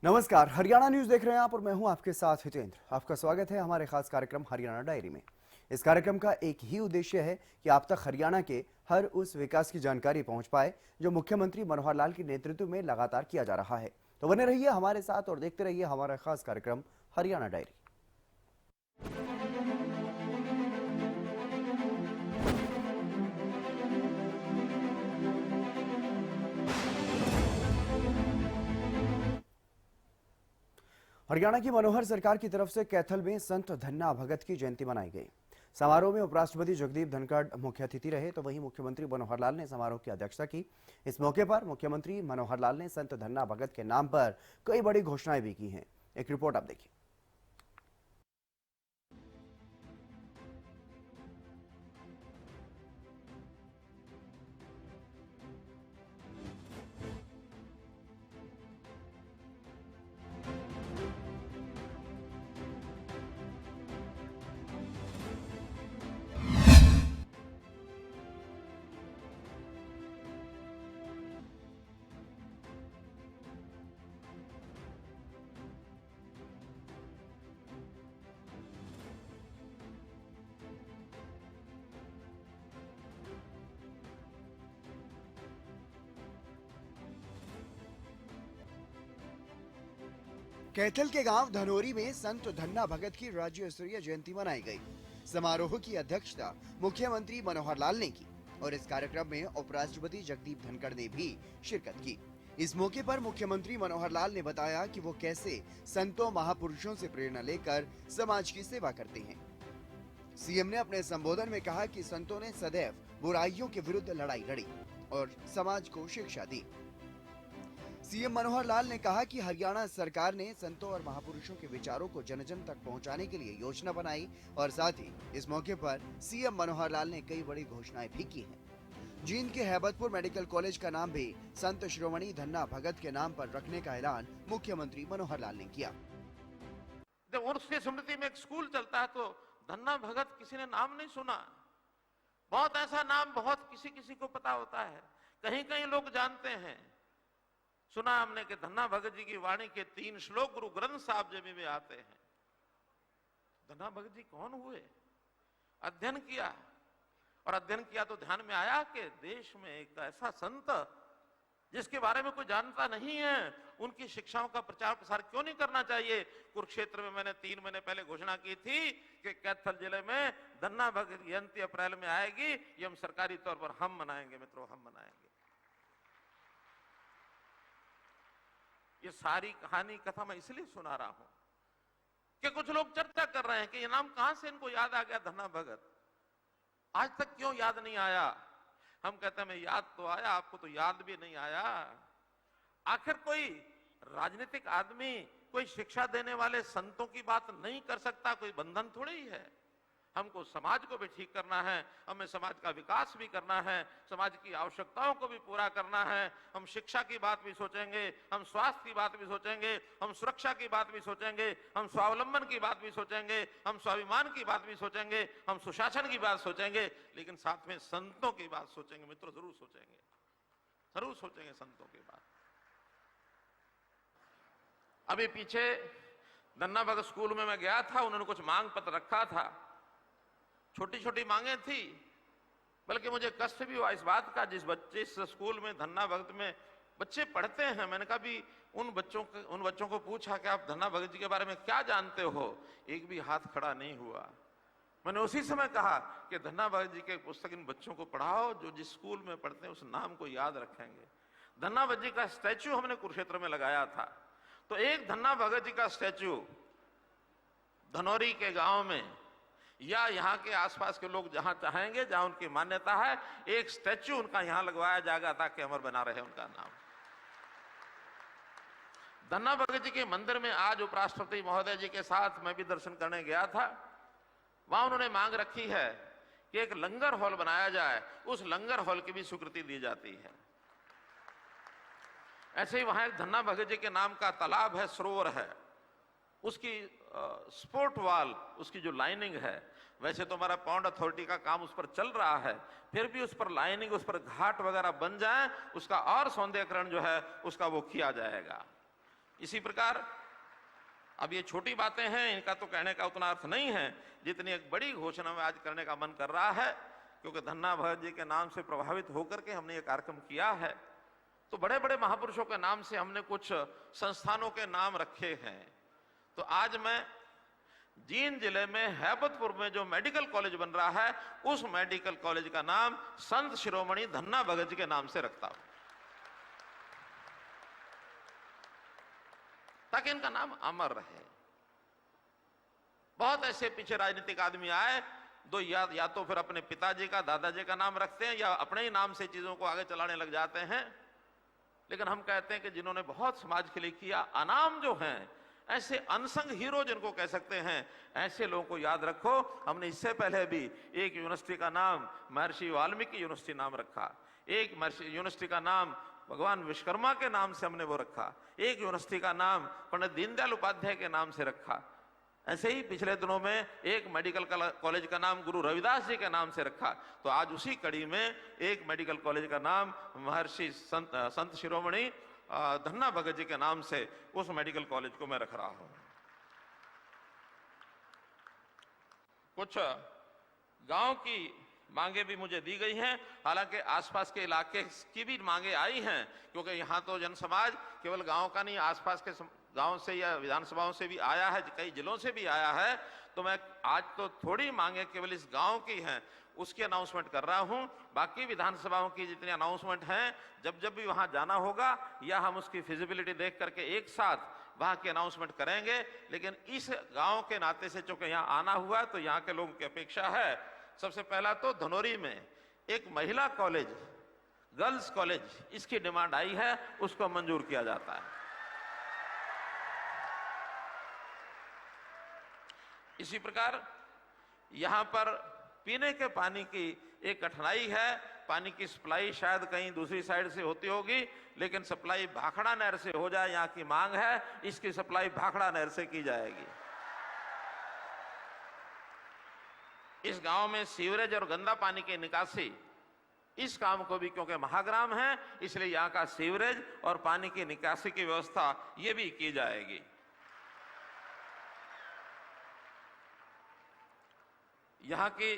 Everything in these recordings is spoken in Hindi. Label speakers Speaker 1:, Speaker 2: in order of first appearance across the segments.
Speaker 1: नमस्कार, हरियाणा न्यूज देख रहे हैं आप और मैं हूं आपके साथ हितेंद्र। आपका स्वागत है हमारे खास कार्यक्रम हरियाणा डायरी में। इस कार्यक्रम का एक ही उद्देश्य है कि आप तक हरियाणा के हर उस विकास की जानकारी पहुंच पाए जो मुख्यमंत्री मनोहर लाल के नेतृत्व में लगातार किया जा रहा है। तो बने रहिए हमारे साथ और देखते रहिए हमारा खास कार्यक्रम हरियाणा डायरी। हरियाणा की मनोहर सरकार की तरफ से कैथल में संत धन्ना भगत की जयंती मनाई गई। समारोह में उपराष्ट्रपति जगदीप धनखड़ मुख्य अतिथि रहे, तो वहीं मुख्यमंत्री मनोहर लाल ने समारोह की अध्यक्षता की। इस मौके पर मुख्यमंत्री मनोहर लाल ने संत धन्ना भगत के नाम पर कई बड़ी घोषणाएं भी की हैं। एक रिपोर्ट आप देखिए। कैथल के गांव धनोरी में संत धन्ना भगत की राज्य स्तरीय जयंती मनाई गई। समारोह की अध्यक्षता मुख्यमंत्री मनोहर लाल ने की और इस कार्यक्रम में उपराष्ट्रपति जगदीप धनखड़ ने भी शिरकत की। इस मौके पर मुख्यमंत्री मनोहर लाल ने बताया कि वो कैसे संतों महापुरुषों से प्रेरणा लेकर समाज की सेवा करते हैं। सीएम ने अपने संबोधन में कहा कि संतों ने सदैव बुराइयों के विरुद्ध लड़ाई लड़ी और समाज को शिक्षा दी। सीएम मनोहर लाल ने कहा कि हरियाणा सरकार ने संतों और महापुरुषों के विचारों को जन जन तक पहुंचाने के लिए योजना बनाई और साथ ही इस मौके पर सीएम मनोहर लाल ने कई बड़ी घोषणाएं भी की हैं। जींद के हैबतपुर मेडिकल कॉलेज का नाम भी संत शिरोमणि धन्ना भगत के नाम पर रखने का ऐलान मुख्यमंत्री मनोहर लाल ने किया।
Speaker 2: जब उसकी स्मृति में एक स्कूल चलता है तो धन्ना भगत किसी ने नाम नहीं सुना। बहुत ऐसा नाम बहुत किसी किसी को पता होता है, कहीं कहीं लोग जानते हैं। सुना हमने कि धन्ना भगत जी की वाणी के 3 श्लोक गुरु ग्रंथ साहब जी में आते हैं। धन्ना भगत जी कौन हुए? अध्ययन किया और अध्ययन किया तो ध्यान में आया कि देश में एक ऐसा संत जिसके बारे में कोई जानता नहीं है, उनकी शिक्षाओं का प्रचार प्रसार क्यों नहीं करना चाहिए। कुरुक्षेत्र में मैंने 3 महीने पहले घोषणा की थी कि कैथल जिले में धन्ना भगत जयंती अप्रैल में आएगी। ये हम सरकारी तौर पर हम मनाएंगे मित्रों, हम मनाएंगे। ये सारी कहानी कथा मैं इसलिए सुना रहा हूं कि कुछ लोग चर्चा कर रहे हैं कि ये नाम कहां से इनको याद आ गया धन्ना भगत, आज तक क्यों याद नहीं आया। हम कहते हैं मैं याद तो आया, आपको तो याद भी नहीं आया। आखिर कोई राजनीतिक आदमी कोई शिक्षा देने वाले संतों की बात नहीं कर सकता, कोई बंधन थोड़ी ही है। हमको समाज को भी ठीक करना है, हमें समाज का विकास भी करना है, समाज की आवश्यकताओं को भी पूरा करना है। हम शिक्षा की बात भी सोचेंगे, हम स्वास्थ्य की बात भी सोचेंगे, हम सुरक्षा की बात भी सोचेंगे, हम स्वावलंबन की बात भी सोचेंगे, हम स्वाभिमान की बात भी सोचेंगे, हम सुशासन की बात सोचेंगे, लेकिन साथ में संतों की बात सोचेंगे मित्रों, जरूर सोचेंगे, जरूर सोचेंगे संतों की बात। अभी पीछे धन्ना भगत स्कूल में मैं गया था, उन्होंने कुछ मांग पत्र रखा था, छोटी छोटी मांगे थी, बल्कि मुझे कष्ट भी हुआ इस बात का, जिस स्कूल में धन्ना भगत में बच्चे पढ़ते हैं, मैंने कहा भी उन बच्चों को पूछा कि आप धन्ना भगत जी के बारे में क्या जानते हो, एक भी हाथ खड़ा नहीं हुआ। मैंने उसी समय कहा कि धन्ना भगत जी के पुस्तक इन बच्चों को पढ़ाओ जो जिस स्कूल में पढ़ते हैं उस नाम को याद रखेंगे। धन्ना भगत जी का स्टैच्यू हमने कुरुक्षेत्र में लगाया था, तो एक धन्ना भगत जी का स्टैच्यू धनौरी के गांव में या यहाँ के आसपास के लोग जहां चाहेंगे, जहां उनकी मान्यता है, एक स्टैच्यू उनका यहां लगवाया जाएगा ताकि अमर बना रहे उनका नाम। धन्ना भगत जी के मंदिर में आज उपराष्ट्रपति महोदय जी के साथ मैं भी दर्शन करने गया था। वहां उन्होंने मांग रखी है कि एक लंगर हॉल बनाया जाए, उस लंगर हॉल की भी स्वीकृति दी जाती है। ऐसे ही वहां एक धन्ना भगत जी के नाम का तालाब है, सरोवर है, उसकी स्पोर्ट वाल, उसकी जो लाइनिंग है, वैसे तो हमारा पौंड अथॉरिटी का काम उस पर चल रहा है, फिर भी उस पर लाइनिंग, उस पर घाट वगैरह बन जाए, उसका और सौंदर्यीकरण जो है उसका वो किया जाएगा। इसी प्रकार अब ये छोटी बातें हैं, इनका तो कहने का उतना अर्थ नहीं है जितनी एक बड़ी घोषणा में आज करने का मन कर रहा है, क्योंकि धन्ना भगत जी के नाम से प्रभावित होकर के हमने ये कार्यक्रम किया है। तो बड़े बड़े महापुरुषों के नाम से हमने कुछ संस्थानों के नाम रखे हैं। तो आज मैं जींद जिले में हैबतपुर में जो मेडिकल कॉलेज बन रहा है, उस मेडिकल कॉलेज का नाम संत शिरोमणि धन्ना भगत जी के नाम से रखता हूं, ताकि इनका नाम अमर रहे। बहुत ऐसे पीछे राजनीतिक आदमी आए, दो या तो फिर अपने पिताजी का, दादाजी का नाम रखते हैं, या अपने ही नाम से चीजों को आगे चलाने लग जाते हैं। लेकिन हम कहते हैं कि जिन्होंने बहुत समाज के लिए किया, अनाम जो हैं, ऐसे अनसंग हीरो जिनको कह सकते हैं, ऐसे लोगों को याद रखो। हमने इससे पहले भी एक यूनिवर्सिटी का नाम महर्षि वाल्मीकि यूनिवर्सिटी नाम रखा, एक यूनिवर्सिटी का नाम भगवान विश्वकर्मा के नाम से हमने वो रखा, एक यूनिवर्सिटी का नाम पंडित दीनदयाल उपाध्याय के नाम से रखा। ऐसे ही पिछले दिनों में एक मेडिकल कॉलेज का नाम गुरु रविदास जी के नाम से रखा। तो आज उसी कड़ी में एक मेडिकल कॉलेज का नाम महर्षि संत शिरोमणि धन्ना भगत जी के नाम से उस मेडिकल कॉलेज को मैं रख रहा हूं। कुछ गांव की मांगे भी मुझे दी गई हैं, हालांकि आसपास के इलाके की भी मांगे आई हैं, क्योंकि यहां तो जन समाज केवल गांव का नहीं, आसपास के गांव से या विधानसभाओं से भी आया है, कई जिलों से भी आया है। तो मैं आज तो थोड़ी मांगे केवल इस गांव की हैं, उसकी अनाउंसमेंट कर रहा हूं। बाकी विधानसभाओं की जितनी अनाउंसमेंट हैं, जब जब भी वहां जाना होगा या हम उसकी फिजिबिलिटी देख करके एक साथ वहां की अनाउंसमेंट करेंगे। लेकिन इस गांव के नाते से चूंकि यहाँ आना हुआ, तो यहाँ के लोगों की अपेक्षा है, सबसे पहला तो धनोरी में एक महिला कॉलेज, गर्ल्स कॉलेज, इसकी डिमांड आई है, उसको मंजूर किया जाता है। इसी प्रकार यहां पर पीने के पानी की एक कठिनाई है। पानी की सप्लाई शायद कहीं दूसरी साइड से होती होगी, लेकिन सप्लाई भाखड़ा नहर से हो जाए, यहां की मांग है, इसकी सप्लाई भाखड़ा नहर से की जाएगी। इस गांव में सीवरेज और गंदा पानी की निकासी, इस काम को भी, क्योंकि महाग्राम है, इसलिए यहां का सीवरेज और पानी की निकासी की व्यवस्था ये भी की जाएगी। यहां की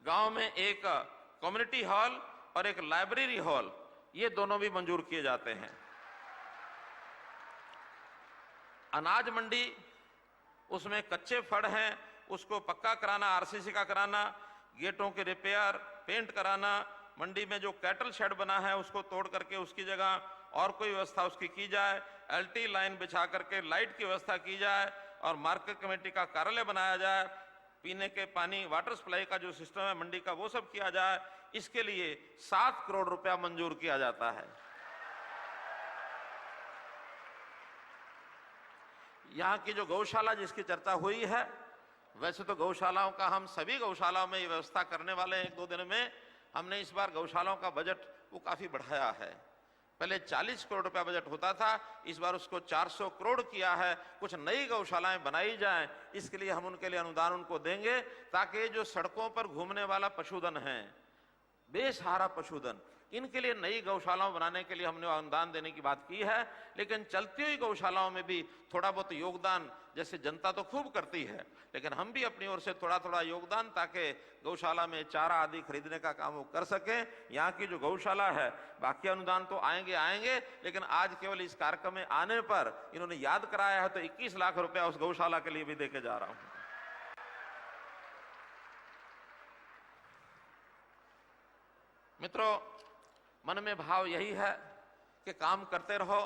Speaker 2: गांव में एक कम्युनिटी हॉल और एक लाइब्रेरी हॉल, ये दोनों भी मंजूर किए जाते हैं। अनाज मंडी, उसमें कच्चे फड़ हैं, उसको पक्का कराना, आरसीसी का कराना, गेटों के रिपेयर, पेंट कराना, मंडी में जो कैटल शेड बना है उसको तोड़ करके उसकी जगह और कोई व्यवस्था उसकी की जाए, एलटी लाइन बिछा करके लाइट की व्यवस्था की जाए और मार्केट कमेटी का कार्यालय बनाया जाए। पीने के पानी, वाटर सप्लाई का जो सिस्टम है मंडी का, वो सब किया जाए। इसके लिए 7 करोड़ रुपया मंजूर किया जाता है। यहाँ की जो गौशाला जिसकी चर्चा हुई है, वैसे तो गौशालाओं का हम सभी गौशालाओं में ये व्यवस्था करने वाले हैं। 1-2 दिन में हमने इस बार गौशालाओं का बजट वो काफी बढ़ाया है। पहले 40 करोड़ रुपया बजट होता था, इस बार उसको 400 करोड़ किया है। कुछ नई गौशालाएं बनाई जाएं, इसके लिए हम उनके लिए अनुदान उनको देंगे, ताकि जो सड़कों पर घूमने वाला पशुधन है, बेसहारा पशुधन, इनके लिए नई गौशालाओं बनाने के लिए हमने अनुदान देने की बात की है। लेकिन चलती हुई गौशालाओं में भी थोड़ा बहुत योगदान, जैसे जनता तो खूब करती है, लेकिन हम भी अपनी ओर से थोड़ा थोड़ा योगदान, ताकि गौशाला में चारा आदि खरीदने का काम वो कर सकें। यहाँ की जो गौशाला है, बाकी अनुदान तो आएंगे, लेकिन आज केवल इस कार्यक्रम में आने पर इन्होंने याद कराया है, तो 21 लाख रुपया उस गौशाला के लिए भी देके जा रहा हूं। मित्रों, मन में भाव यही है कि काम करते रहो,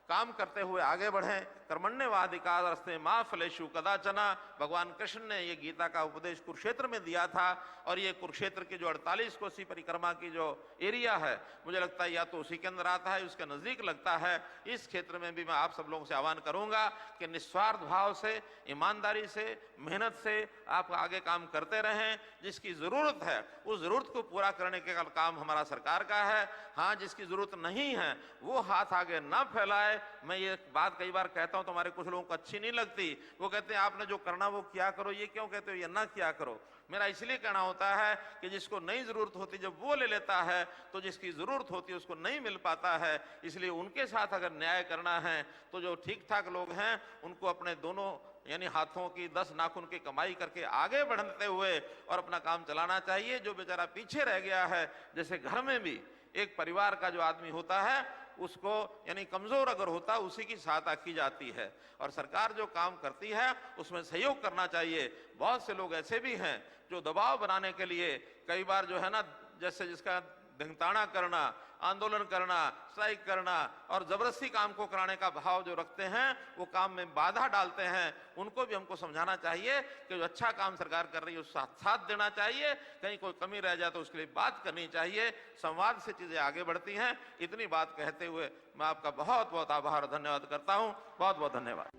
Speaker 2: काम करते हुए आगे बढ़ें। कर्मण्येवाधिकारस्ते मा फलेषु कदाचन, भगवान कृष्ण ने ये गीता का उपदेश कुरुक्षेत्र में दिया था। और ये कुरुक्षेत्र की जो 48 कोसी परिक्रमा की जो एरिया है, मुझे लगता है या तो उसी के अंदर आता है, उसके नजदीक लगता है। इस क्षेत्र में भी मैं आप सब लोगों से आह्वान करूंगा कि निस्वार्थ भाव से, ईमानदारी से, मेहनत से आप आगे काम करते रहें। जिसकी जरूरत है उस जरूरत को पूरा करने का काम हमारा सरकार का है। हाँ, जिसकी जरूरत नहीं है वो हाथ आगे ना फैलाए, मैं ये बात कई बार कहता हूं तो हमारे कुछ लोगों को अच्छी नहीं लगती। वो कहते हैं आपने जो करना वो किया करो, ये क्यों कहते हो ये ना किया करो। मेरा इसलिए कहना होता है कि जिसको नहीं जरूरत होती जब वो ले लेता है तो जिसकी जरूरत होती है उसको नहीं मिल पाता है। इसलिए उनके साथ अगर न्याय करना है तो जो ठीक ठाक लोग हैं उनको अपने दोनों यानी हाथों की 10 नाखून की कमाई करके आगे बढ़ते हुए और अपना काम चलाना चाहिए। जो बेचारा पीछे रह गया है, जैसे घर में भी एक परिवार का जो आदमी होता है उसको यानी कमजोर अगर होता है उसी की सहायता की जाती है और सरकार जो काम करती है उसमें सहयोग करना चाहिए। बहुत से लोग ऐसे भी हैं जो दबाव बनाने के लिए कई बार जो है ना, जैसे जिसका धिंगताना करना, आंदोलन करना, स्ट्राइक करना और जबरदस्ती काम को कराने का भाव जो रखते हैं वो काम में बाधा डालते हैं। उनको भी हमको समझाना चाहिए कि जो अच्छा काम सरकार कर रही है उसका साथ देना चाहिए। कहीं कोई कमी रह जाए तो उसके लिए बात करनी चाहिए। संवाद से चीजें आगे बढ़ती हैं। इतनी बात कहते हुए मैं आपका बहुत बहुत आभार और धन्यवाद करता हूं। बहुत बहुत धन्यवाद।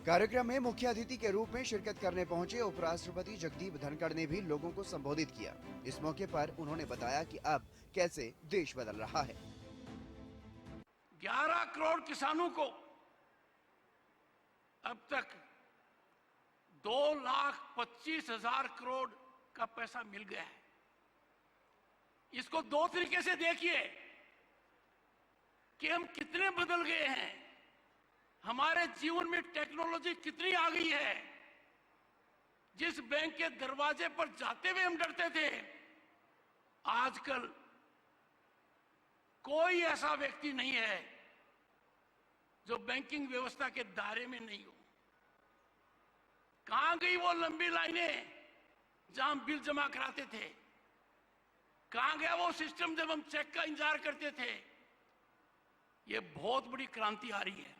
Speaker 1: कार्यक्रम में मुख्य अतिथि के रूप में शिरकत करने पहुंचे उपराष्ट्रपति जगदीप धनखड़ ने भी लोगों को संबोधित किया। इस मौके पर उन्होंने बताया कि अब कैसे देश बदल रहा है।
Speaker 3: 11 करोड़ किसानों को अब तक 2,25,000 करोड़ का पैसा मिल गया है। इसको दो तरीके से देखिए कि हम कितने बदल गए हैं, हमारे जीवन में टेक्नोलॉजी कितनी आ गई है। जिस बैंक के दरवाजे पर जाते हुए हम डरते थे, आजकल कोई ऐसा व्यक्ति नहीं है जो बैंकिंग व्यवस्था के दायरे में नहीं हो। कहां गई वो लंबी लाइनें जहां हम बिल जमा कराते थे? कहां गया वो सिस्टम जब हम चेक का इंतजार करते थे? ये बहुत बड़ी क्रांति आ रही है।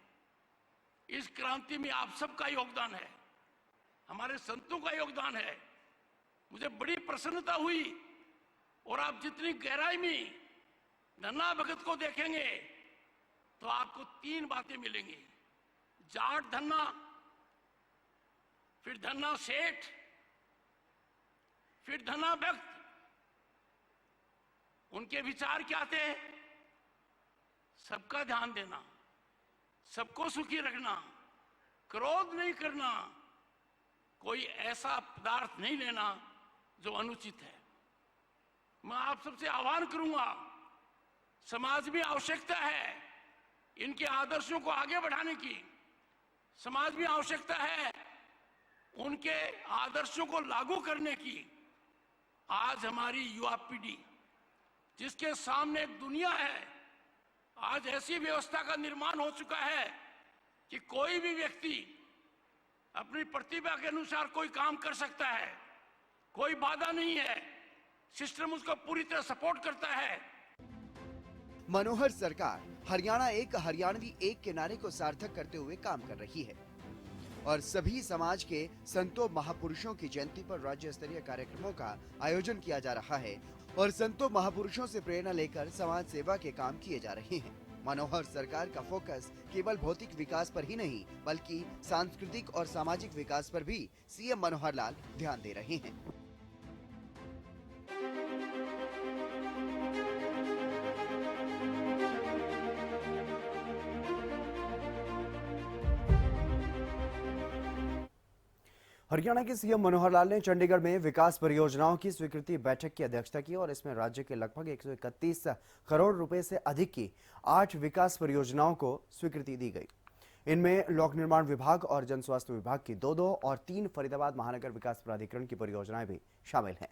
Speaker 3: इस क्रांति में आप सबका योगदान है, हमारे संतों का योगदान है। मुझे बड़ी प्रसन्नता हुई और आप जितनी गहराई में धन्ना भगत को देखेंगे तो आपको 3 बातें मिलेंगी। जाट धन्ना, फिर धन्ना सेठ, फिर धन्ना भक्त। उनके विचार क्या थे? सबका ध्यान देना, सबको सुखी रखना, क्रोध नहीं करना, कोई ऐसा पदार्थ नहीं लेना जो अनुचित है। मैं आप सबसे आह्वान करूंगा, समाज में आवश्यकता है इनके आदर्शों को आगे बढ़ाने की। समाज में आवश्यकता है उनके आदर्शों को लागू करने की। आज हमारी युवा पीढ़ी जिसके सामने एक दुनिया है, आज ऐसी व्यवस्था का निर्माण हो चुका है कि कोई भी व्यक्ति अपनी प्रतिभा के अनुसार कोई काम कर सकता है, कोई बाधा नहीं है, सिस्टम उसको पूरी तरह सपोर्ट करता है।
Speaker 1: मनोहर सरकार हरियाणा एक हरियाणवी एक के नारे को सार्थक करते हुए काम कर रही है और सभी समाज के संतों महापुरुषों की जयंती पर राज्य स्तरीय कार्यक्रमों का आयोजन किया जा रहा है और संतों महापुरुषों से प्रेरणा लेकर समाज सेवा के काम किए जा रहे हैं। मनोहर सरकार का फोकस केवल भौतिक विकास पर ही नहीं बल्कि सांस्कृतिक और सामाजिक विकास पर भी सीएम मनोहर लाल ध्यान दे रहे हैं। हरियाणा के सीएम मनोहर लाल ने चंडीगढ़ में विकास परियोजनाओं की स्वीकृति बैठक की अध्यक्षता की और इसमें राज्य के लगभग 131 करोड़ रुपए से अधिक की 8 विकास परियोजनाओं को स्वीकृति दी गई। इनमें लोक निर्माण विभाग और जन स्वास्थ्य विभाग की 2 और 3 फरीदाबाद महानगर विकास प्राधिकरण की परियोजनाएं भी शामिल हैं।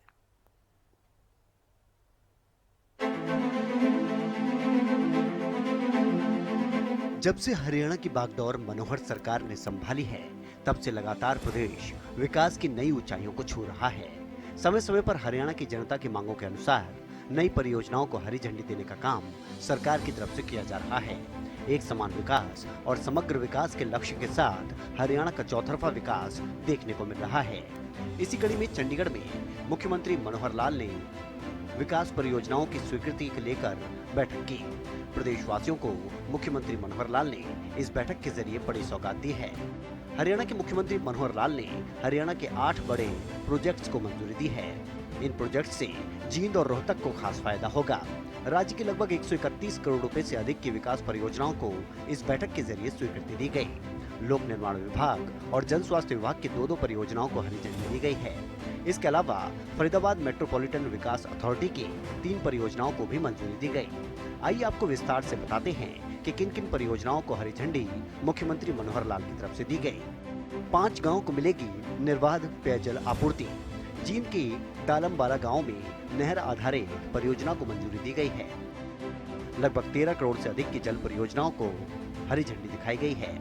Speaker 4: जब से हरियाणा की बागडोर मनोहर सरकार ने संभाली है, तब से लगातार प्रदेश विकास की नई ऊंचाइयों को छू रहा है। समय समय पर हरियाणा की जनता की मांगों के अनुसार नई परियोजनाओं को हरी झंडी देने का काम सरकार की तरफ से किया जा रहा है। एक समान विकास और समग्र विकास के लक्ष्य के साथ हरियाणा का चौतरफा विकास देखने को मिल रहा है। इसी कड़ी में चंडीगढ़ में मुख्यमंत्री मनोहर लाल ने विकास परियोजनाओं की स्वीकृति को लेकर बैठक की। प्रदेशवासियों को मुख्यमंत्री मनोहर लाल ने इस बैठक के जरिए बड़ी सौगात दी है। हरियाणा के मुख्यमंत्री मनोहर लाल ने हरियाणा के 8 बड़े प्रोजेक्ट्स को मंजूरी दी है। इन प्रोजेक्ट से जींद और रोहतक को खास फायदा होगा। राज्य के लगभग 131 करोड़ रुपए से अधिक की विकास परियोजनाओं को इस बैठक के जरिए स्वीकृति दी गई। लोक निर्माण विभाग और जन स्वास्थ्य विभाग की दो परियोजनाओं को हरी झंडी दी गई है। इसके अलावा फरीदाबाद मेट्रोपॉलिटन विकास अथॉरिटी की 3 परियोजनाओं को भी मंजूरी दी गई। आइए आपको विस्तार से बताते हैं कि किन किन परियोजनाओं को हरी झंडी मुख्यमंत्री मनोहर लाल की तरफ से दी गई। 5 गाँव को मिलेगी निर्बाध पेयजल आपूर्ति। जींद के दालमबाला गांव में नहर आधारित परियोजना को मंजूरी दी गई है। लगभग 13 करोड़ से अधिक की जल परियोजनाओं को हरी झंडी दिखाई गई है।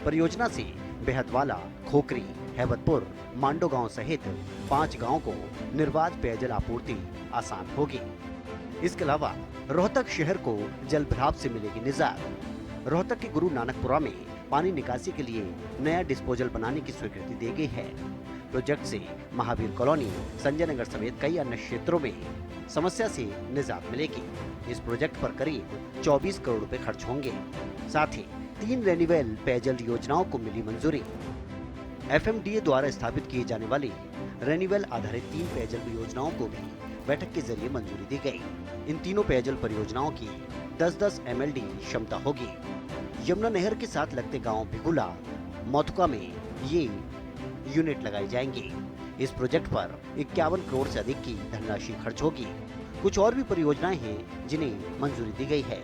Speaker 4: परियोजना से बेहतवाला, खोखरी, हैबतपुर, मांडो गांव सहित 5 गांवों को निर्बाध पेयजल आपूर्ति आसान होगी। इसके अलावा रोहतक शहर को जल भराव से मिलेगी निजात। रोहतक के गुरु नानकपुरा में पानी निकासी के लिए नया डिस्पोजल बनाने की स्वीकृति दी गई है। प्रोजेक्ट से महावीर कॉलोनी, संजय नगर समेत कई अन्य क्षेत्रों में समस्या से निजात मिलेगी। इस प्रोजेक्ट पर करीब 24 करोड़ रुपए खर्च होंगे। साथ ही 3 रेन्यूएबल पेयजल योजनाओं को मिली मंजूरी। FMDA द्वारा स्थापित किए जाने वाली रेन्यूएबल आधारित 3 पेयजल योजनाओं को भी बैठक के जरिए मंजूरी दी गई। इन तीनों पेयजल परियोजनाओं की 10-10 MLD क्षमता होगी। यमुना नहर के साथ लगते गांव भिगुला, मौतुका में ये यूनिट लगाई जाएंगी। इस प्रोजेक्ट पर 51 करोड़ से अधिक की धनराशि खर्च होगी। कुछ और भी परियोजनाएं हैं जिन्हें मंजूरी दी गई है।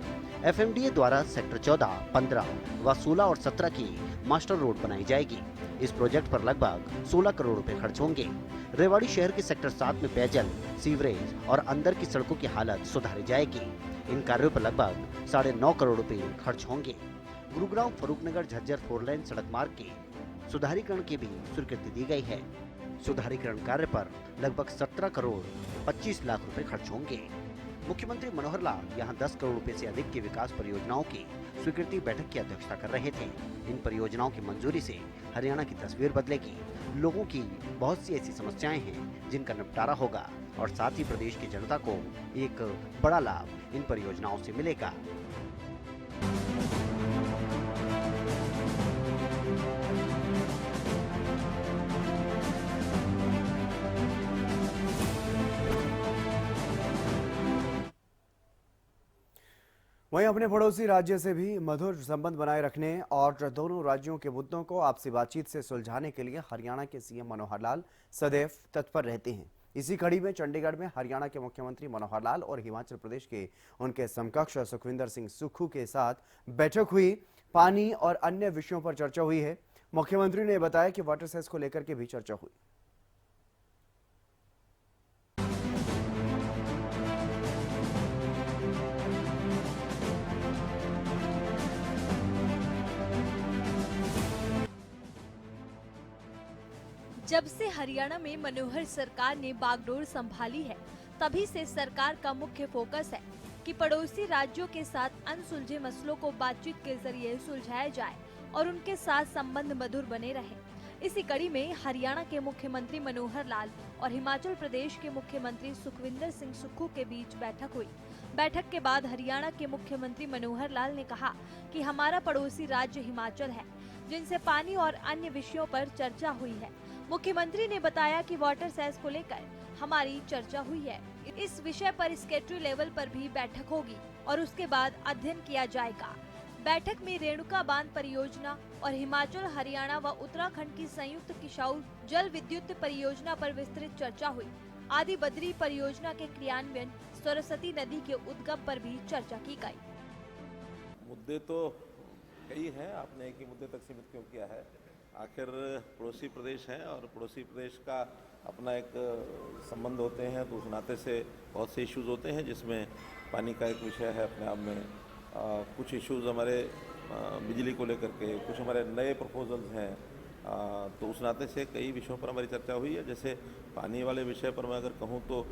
Speaker 4: FMDA द्वारा सेक्टर 14, 15 व 16 और 17 की मास्टर रोड बनाई जाएगी। इस प्रोजेक्ट पर लगभग 16 करोड़ रुपए खर्च होंगे। रेवाड़ी शहर के सेक्टर 7 में पेयजल, सीवरेज और अंदर की सड़कों की हालत सुधारी जाएगी। इन कार्यों पर लगभग 9.5 करोड़ रुपए खर्च होंगे। गुरुग्राम फरूखनगर झज्जर 4 लेन सड़क मार्ग के सुधारीकरण की भी स्वीकृति दी गई है। सुधारीकरण कार्य पर लगभग 17 करोड़ 25 लाख रुपए खर्च होंगे। मुख्यमंत्री मनोहर लाल यहां 10 करोड़ रुपए से अधिक की विकास परियोजनाओं की स्वीकृति बैठक की अध्यक्षता कर रहे थे। इन परियोजनाओं की मंजूरी से हरियाणा की तस्वीर बदलेगी। लोगों की बहुत सी ऐसी समस्याएं हैं जिनका निपटारा होगा और साथ ही प्रदेश की जनता को एक बड़ा लाभ इन परियोजनाओं से मिलेगा।
Speaker 1: वहीं अपने पड़ोसी राज्य से भी मधुर संबंध बनाए रखने और दोनों राज्यों के मुद्दों को आपसी बातचीत से सुलझाने के लिए हरियाणा के सीएम मनोहर लाल सदैव तत्पर रहते हैं। इसी कड़ी में चंडीगढ़ में हरियाणा के मुख्यमंत्री मनोहर लाल और हिमाचल प्रदेश के उनके समकक्ष सुखविंदर सिंह सुक्खू के साथ बैठक हुई। पानी और अन्य विषयों पर चर्चा हुई है। मुख्यमंत्री ने बताया कि वाटर सेस को लेकर के भी चर्चा हुई।
Speaker 5: जब से हरियाणा में मनोहर सरकार ने बागडोर संभाली है, तभी से सरकार का मुख्य फोकस है कि पड़ोसी राज्यों के साथ अनसुलझे मसलों को बातचीत के जरिए सुलझाया जाए और उनके साथ संबंध मधुर बने रहे। इसी कड़ी में हरियाणा के मुख्यमंत्री मनोहर लाल और हिमाचल प्रदेश के मुख्यमंत्री सुखविंदर सिंह सुक्खू के बीच बैठक हुई। बैठक के बाद हरियाणा के मुख्यमंत्री मनोहर लाल ने कहा कि हमारा पड़ोसी राज्य हिमाचल है, जिनसे पानी और अन्य विषयों पर चर्चा हुई है। मुख्यमंत्री ने बताया कि वाटर सेस को लेकर हमारी चर्चा हुई है। इस विषय पर सेक्रेटरी लेवल पर भी बैठक होगी और उसके बाद अध्ययन किया जाएगा। बैठक में रेणुका बांध परियोजना और हिमाचल, हरियाणा व उत्तराखंड की संयुक्त किशाऊ जल विद्युत परियोजना पर विस्तृत चर्चा हुई। आदि बद्री परियोजना के क्रियान्वयन, सरस्वती नदी के उद्गम पर भी चर्चा की गई।
Speaker 6: मुद्दे तो कई हैं, आपने एक ही मुद्दे तक सीमित क्यों किया है? आखिर पड़ोसी प्रदेश है और पड़ोसी प्रदेश का अपना एक संबंध होते हैं, तो उस नाते से बहुत से इश्यूज़ होते हैं जिसमें पानी का एक विषय है अपने आप में। कुछ इश्यूज़ हमारे बिजली को लेकर के, कुछ हमारे नए प्रपोजल्स हैं, तो उस नाते से कई विषयों पर हमारी चर्चा हुई है। जैसे पानी वाले विषय पर मैं अगर कहूँ तो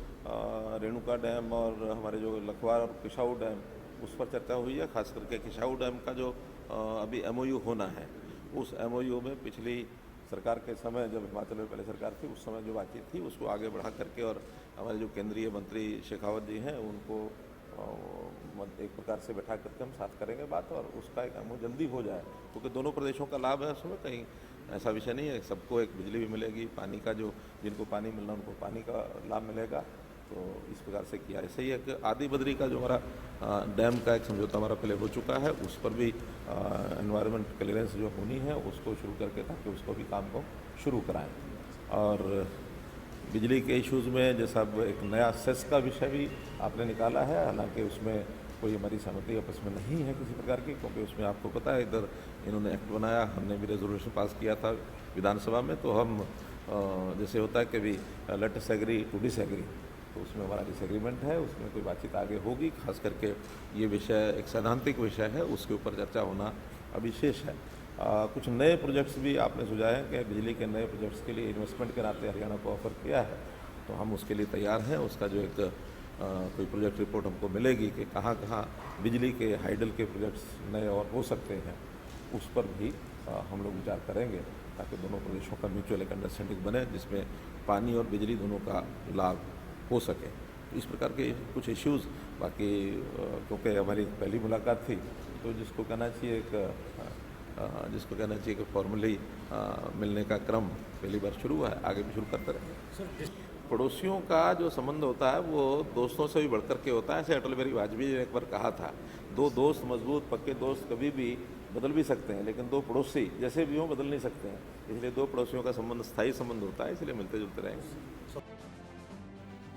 Speaker 6: रेणुका डैम और हमारे जो लखवार और किशाऊ डैम, उस पर चर्चा हुई है। खास करके किशाऊ डैम का जो अभी MOU होना है, उस MOU में पिछली सरकार के समय, जब हिमाचल में पहले सरकार थी, उस समय जो बातचीत थी उसको आगे बढ़ा करके, और हमारे जो केंद्रीय मंत्री शेखावत जी हैं उनको एक प्रकार से बैठा करके हम साथ करेंगे बात, और उसका एक MOU जल्दी हो जाए, क्योंकि दोनों प्रदेशों का लाभ है उसमें। कहीं ऐसा विषय नहीं है, सबको एक बिजली भी मिलेगी, पानी का जो जिनको पानी मिलना उनको पानी का लाभ मिलेगा, तो इस प्रकार से किया। ऐसे ही एक आदि बद्री का जो हमारा डैम का एक समझौता हमारा पहले हो चुका है, उस पर भी एनवायरनमेंट क्लियरेंस जो होनी है उसको शुरू करके ताकि उसको भी काम को शुरू कराएं। और बिजली के इश्यूज़ में जैसा अब एक नया सेस का विषय भी आपने निकाला है, हालांकि उसमें कोई हमारी सहमति आपस में नहीं है किसी प्रकार की, क्योंकि उसमें आपको पता है इधर इन्होंने एक्ट बनाया, हमने भी रेजोल्यूशन पास किया था विधानसभा में, तो हम जैसे होता है कि भी let us agree to disagree, तो उसमें हमारा डिसएग्रीमेंट है, उसमें कोई बातचीत आगे होगी। खास करके ये विषय एक सैद्धांतिक विषय है, उसके ऊपर चर्चा होना अभी शेष है। कुछ नए प्रोजेक्ट्स भी आपने सुझाए हैं कि बिजली के नए प्रोजेक्ट्स के लिए इन्वेस्टमेंट के नाते हरियाणा को ऑफर किया है, तो हम उसके लिए तैयार हैं। उसका जो एक कोई प्रोजेक्ट रिपोर्ट हमको मिलेगी कि कहाँ कहाँ बिजली के हाइडल के प्रोजेक्ट्स नए और हो सकते हैं, उस पर भी हम लोग विचार करेंगे ताकि दोनों प्रदेशों का म्यूचुअल एक अंडरस्टैंडिंग बने जिसमें पानी और बिजली दोनों का लाभ हो सके। इस प्रकार के कुछ इश्यूज़, बाकी क्योंकि हमारी पहली मुलाकात थी तो जिसको कहना चाहिए कि फॉर्मली मिलने का क्रम पहली बार शुरू हुआ है, आगे भी शुरू करते रहेंगे। पड़ोसियों का जो संबंध होता है वो दोस्तों से भी बढ़कर के होता है। ऐसे अटल बिहारी वाजपेयी ने एक बार कहा था, दो दोस्त मजबूत पक्के दोस्त कभी भी बदल भी सकते हैं, लेकिन दो पड़ोसी जैसे भी हों बदल नहीं सकते हैं। इसलिए दो पड़ोसियों का संबंध स्थायी संबंध होता है, इसलिए मिलते जुलते रहेंगे।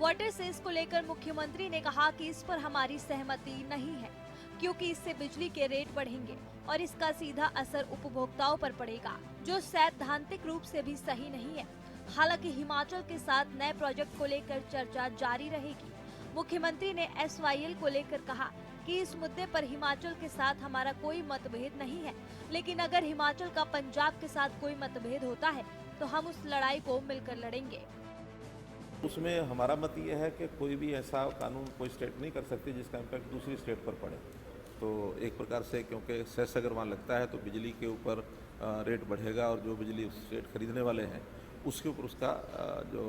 Speaker 5: वाटर सेस को लेकर मुख्यमंत्री ने कहा कि इस पर हमारी सहमति नहीं है, क्योंकि इससे बिजली के रेट बढ़ेंगे और इसका सीधा असर उपभोक्ताओं पर पड़ेगा, जो सैद्धांतिक रूप से भी सही नहीं है। हालांकि हिमाचल के साथ नए प्रोजेक्ट को लेकर चर्चा जारी रहेगी। मुख्यमंत्री ने SYL को लेकर कहा कि इस मुद्दे पर हिमाचल के साथ हमारा कोई मतभेद नहीं है, लेकिन अगर हिमाचल का पंजाब के साथ कोई मतभेद होता है तो हम उस लड़ाई को मिलकर लड़ेंगे।
Speaker 6: उसमें हमारा मत ये है कि कोई भी ऐसा कानून कोई स्टेट नहीं कर सकती जिसका इम्पैक्ट दूसरी स्टेट पर पड़े। तो एक प्रकार से क्योंकि सेस अगर वहाँ लगता है तो बिजली के ऊपर रेट बढ़ेगा और जो बिजली उस स्टेट खरीदने वाले हैं उसके ऊपर उसका जो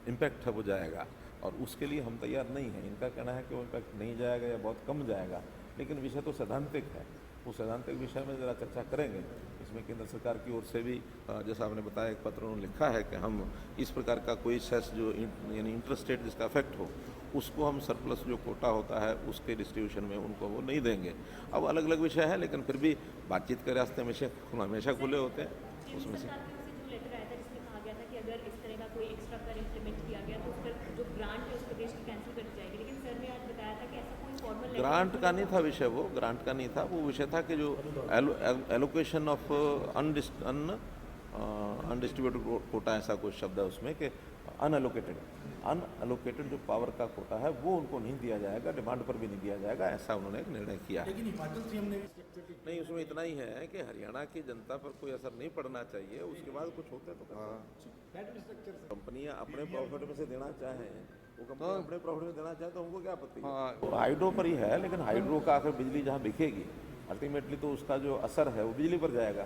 Speaker 6: इम्पैक्ट है वो जाएगा, और उसके लिए हम तैयार नहीं हैं। इनका कहना है कि वो इम्पैक्ट नहीं जाएगा या बहुत कम जाएगा, लेकिन विषय तो सैद्धांतिक है। उस सैद्धांतिक विषय में ज़रा चर्चा करेंगे। इसमें केंद्र सरकार की ओर से भी जैसा आपने बताया एक पत्र उन्होंने लिखा है कि हम इस प्रकार का कोई सेस जो यानी इंटरस्टेट जिसका इफेक्ट हो उसको हम सरप्लस जो कोटा होता है उसके डिस्ट्रीब्यूशन में उनको वो नहीं देंगे। अब अलग अलग विषय है, लेकिन फिर भी बातचीत के रास्ते हमेशा खुले होते हैं। उसमें से ग्रांट का नहीं था विषय, वो ग्रांट का नहीं था, वो विषय था कि जो एलोकेशन ऑफ अनडिस्ट्रीब्यूटेड कोटा, ऐसा कुछ शब्द है उसमें कि अनएलोकेटेड जो पावर का कोटा है वो उनको नहीं दिया जाएगा, डिमांड पर भी नहीं दिया जाएगा, ऐसा उन्होंने एक निर्णय किया है। नहीं, उसमें इतना ही है कि हरियाणा की जनता पर कोई असर नहीं पड़ना चाहिए, उसके बाद कुछ होता है तो कंपनियां अपने प्रॉफिट में से देना चाहें, वो कंपनी अपने प्रॉफिट में देना चाहे तो उनको क्या आपत्ति है। हाइड्रो पर ही है, लेकिन हाइड्रो का आखिर बिजली जहाँ बिकेगी अल्टीमेटली तो उसका जो असर है वो बिजली पर जाएगा,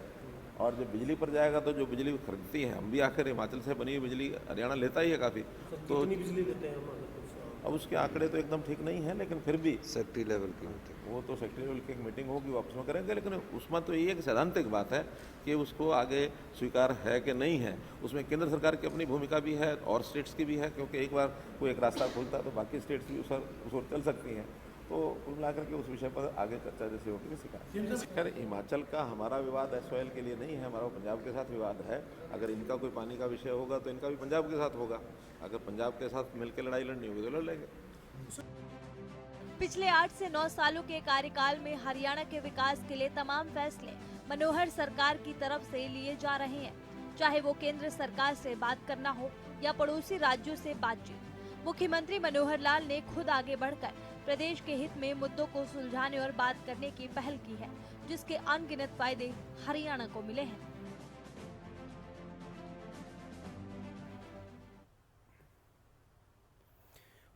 Speaker 6: और जब बिजली पर जाएगा तो जो बिजली खरीदती है, हम भी आखिर हिमाचल से बनी हुई बिजली हरियाणा लेता ही है काफ़ी, तो बिजली लेते हैं। अब उसके आंकड़े तो एकदम ठीक नहीं है, लेकिन फिर भी सेक्टरी लेवल की वो तो सेक्टरी लेवल की एक मीटिंग होगी, वापस में करेंगे। लेकिन उसमें तो ये एक सैद्धांतिक बात है कि उसको आगे स्वीकार है कि नहीं है। उसमें केंद्र सरकार की अपनी भूमिका भी है और स्टेट्स की भी है, क्योंकि एक बार कोई एक रास्ता खुलता है तो बाकी स्टेट्स भी उस ओर चल सकती हैं। तो कुल मिलाकर के उस विषय पर आगे चर्चा जैसे होगी किसी खैर हिमाचल का हमारा विवाद SYL के लिए नहीं है, हमारा पंजाब के साथ विवाद है। अगर इनका कोई पानी का विषय होगा तो इनका भी पंजाब के साथ होगा, अगर पंजाब के साथ मिलकर लड़ाई लड़नी होगी तो लड़ लेंगे।
Speaker 5: पिछले 8 से 9 सालों के कार्यकाल में हरियाणा के विकास के लिए तमाम फैसले मनोहर सरकार की तरफ से लिए जा रहे हैं, चाहे वो केंद्र सरकार से बात करना हो या पड़ोसी राज्यों से बातचीत। मुख्यमंत्री मनोहर लाल ने खुद आगे बढ़कर प्रदेश के हित में मुद्दों को सुलझाने और बात करने की पहल की है, जिसके अनगिनत फायदे हरियाणा को मिले हैं।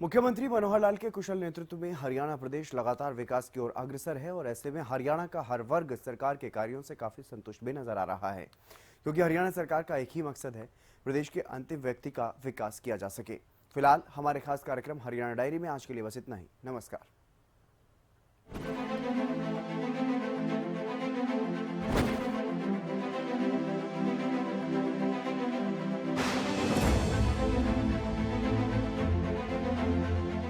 Speaker 1: मुख्यमंत्री मनोहर लाल के कुशल नेतृत्व में हरियाणा प्रदेश लगातार विकास की ओर अग्रसर है, और ऐसे में हरियाणा का हर वर्ग सरकार के कार्यों से काफी संतुष्ट भी नजर आ रहा है, क्योंकि हरियाणा सरकार का एक ही मकसद है, प्रदेश के अंतिम व्यक्ति का विकास किया जा सके। फिलहाल हमारे खास कार्यक्रम हरियाणा डायरी में आज के लिए बस इतना ही। नमस्कार।